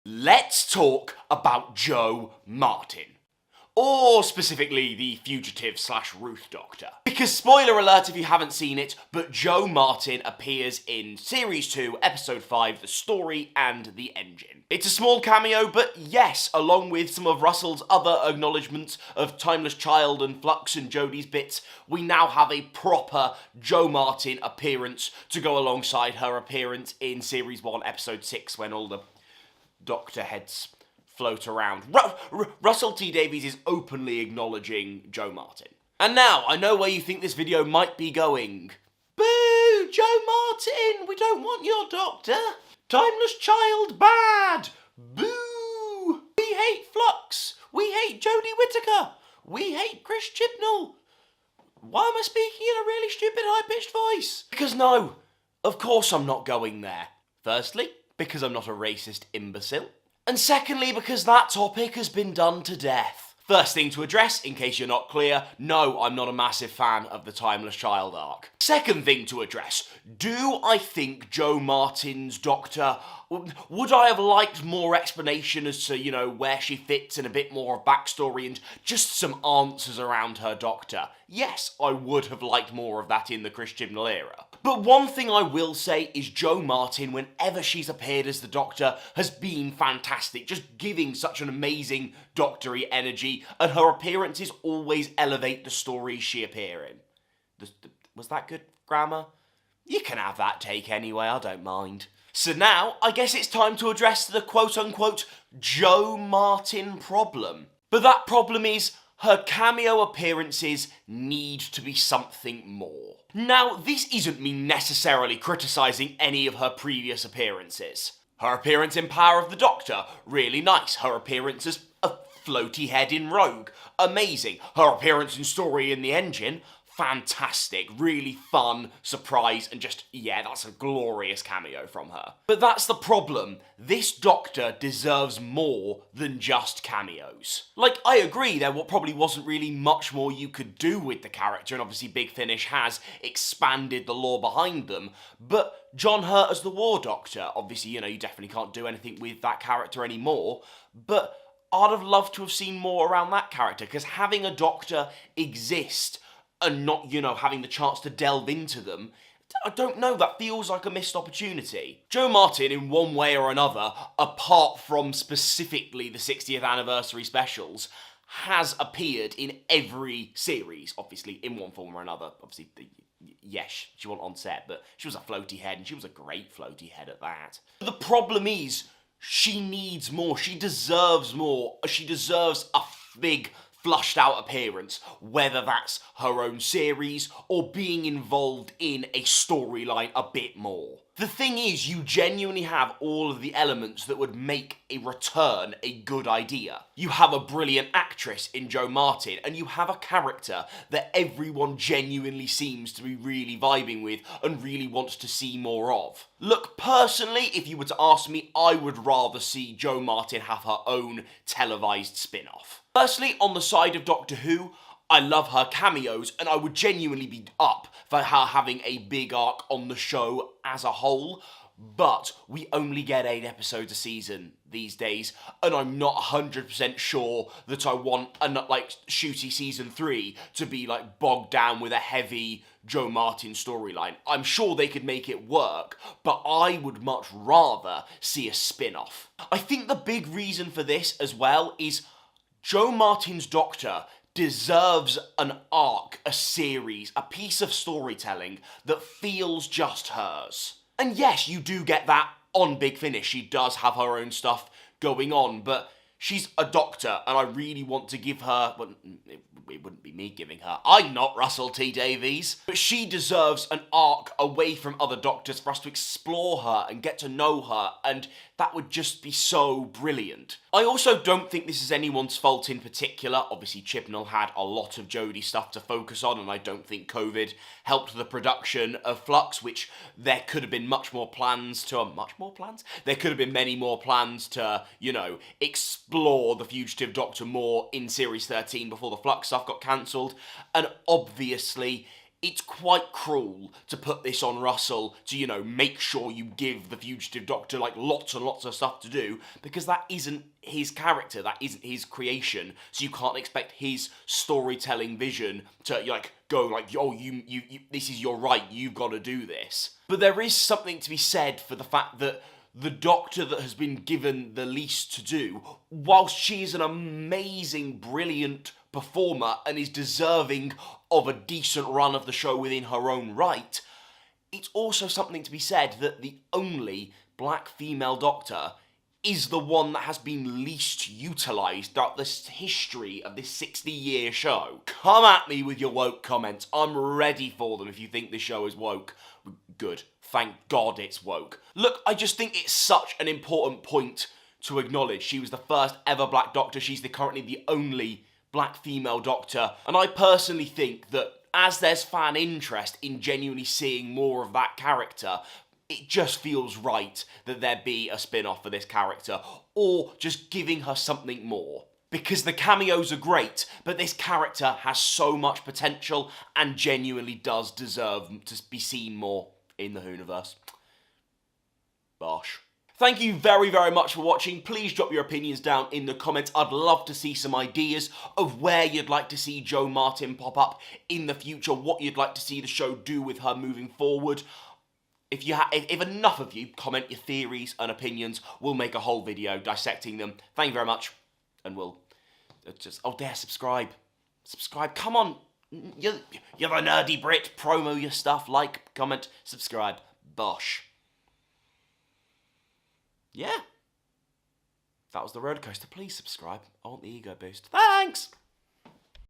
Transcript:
Let's talk about Jo Martin. Or specifically the Fugitive / Ruth Doctor. Because spoiler alert if you haven't seen it, but Jo Martin appears in Series 2, Episode 5, The Story and the Engine. It's a small cameo, but yes, along with some of Russel's other acknowledgements of Timeless Child and Flux and Jodie's bits, we now have a proper Jo Martin appearance to go alongside her appearance in Series 1, Episode 6, when all the Doctor heads float around. Russel T Davies is openly acknowledging Jo Martin. And now, I know where you think this video might be going. Boo! Jo Martin! We don't want your Doctor! Timeless Child bad! Boo! We hate Flux! We hate Jodie Whittaker! We hate Chris Chibnall! Why am I speaking in a really stupid high-pitched voice? Because no, of course I'm not going there. Firstly, because I'm not a racist imbecile. And secondly, because that topic has been done to death. First thing to address, in case you're not clear, no, I'm not a massive fan of the Timeless Child arc. Second thing to address, do I think Jo Martin's Doctor, would I have liked more explanation as to, you know, where she fits and a bit more of backstory and just some answers around her Doctor? Yes, I would have liked more of that in the Chris Chibnall era. But one thing I will say is Jo Martin, whenever she's appeared as the Doctor, has been fantastic, just giving such an amazing Doctor-y energy, and her appearances always elevate the stories she appear in. Was that good grammar? You can have that take anyway, I don't mind. So now, I guess it's time to address the quote-unquote Jo Martin problem. But that problem is, her cameo appearances need to be something more. Now, this isn't me necessarily criticising any of her previous appearances. Her appearance in Power of the Doctor, really nice. Her appearance as a floaty head in Rogue, amazing. Her appearance in Story in the Engine, fantastic, really fun, surprise, and just, yeah, that's a glorious cameo from her. But that's the problem. This Doctor deserves more than just cameos. Like, I agree, there probably wasn't really much more you could do with the character, and obviously Big Finish has expanded the lore behind them, but John Hurt as the War Doctor, obviously, you know, you definitely can't do anything with that character anymore, but I'd have loved to have seen more around that character, because having a Doctor exist and not, you know, having the chance to delve into them, I don't know, that feels like a missed opportunity. Jo Martin, in one way or another, apart from specifically the 60th anniversary specials, has appeared in every series, obviously, in one form or another. Obviously, yes, she wasn't on set, but she was a floaty head, and she was a great floaty head at that. The problem is, she needs more. She deserves more. She deserves a big, flushed out appearance, whether that's her own series or being involved in a storyline a bit more. The thing is, you genuinely have all of the elements that would make a return a good idea. You have a brilliant actress in Jo Martin, and you have a character that everyone genuinely seems to be really vibing with and really wants to see more of. Look, personally, if you were to ask me, I would rather see Jo Martin have her own televised spin-off. Firstly, on the side of Doctor Who, I love her cameos, and I would genuinely be up for her having a big arc on the show as a whole, but we only get 8 episodes a season these days, and I'm not 100% sure that I want a, like, shooty season 3 to be, like, bogged down with a heavy Jo Martin storyline. I'm sure they could make it work, but I would much rather see a spin-off. I think the big reason for this as well is Jo Martin's Doctor deserves an arc, a series, a piece of storytelling that feels just hers. And yes, you do get that on Big Finish. She does have her own stuff going on, but she's a Doctor, and I really want to give her, well, it wouldn't be me giving her, I'm not Russel T Davies, but she deserves an arc away from other Doctors for us to explore her and get to know her, and that would just be so brilliant. I also don't think this is anyone's fault in particular. Obviously, Chibnall had a lot of Jodie stuff to focus on, and I don't think COVID helped the production of Flux, which there could have been much more plans to, There could have been many more plans to, you know, explore the Fugitive Doctor more in Series 13 before the Flux stuff got cancelled, and obviously, it's quite cruel to put this on Russell to, you know, make sure you give the Fugitive Doctor, like, lots and lots of stuff to do, because that isn't his character, that isn't his creation, so you can't expect his storytelling vision to, like, go like, oh, you this is your right, you've got to do this. But there is something to be said for the fact that the Doctor that has been given the least to do, whilst she is an amazing, brilliant performer and is deserving of a decent run of the show within her own right, it's also something to be said that the only black female Doctor is the one that has been least utilised throughout this history of this 60-year show. Come at me with your woke comments. I'm ready for them if you think this show is woke. Good. Thank God it's woke. Look, I just think it's such an important point to acknowledge. She was the first ever black Doctor. She's currently the only black female Doctor. And I personally think that as there's fan interest in genuinely seeing more of that character, it just feels right that there be a spin-off for this character, or just giving her something more. Because the cameos are great, but this character has so much potential and genuinely does deserve to be seen more in the Whoniverse. Bosh. Thank you very, very much for watching. Please drop your opinions down in the comments. I'd love to see some ideas of where you'd like to see Jo Martin pop up in the future, what you'd like to see the show do with her moving forward. If enough of you comment your theories and opinions, we'll make a whole video dissecting them. Thank you very much, and we'll just, oh there, subscribe. Subscribe, come on. You're the nerdy Brit, promo your stuff, like, comment, subscribe, bosh. Yeah. That was the roller coaster. Please subscribe. I want the ego boost. Thanks!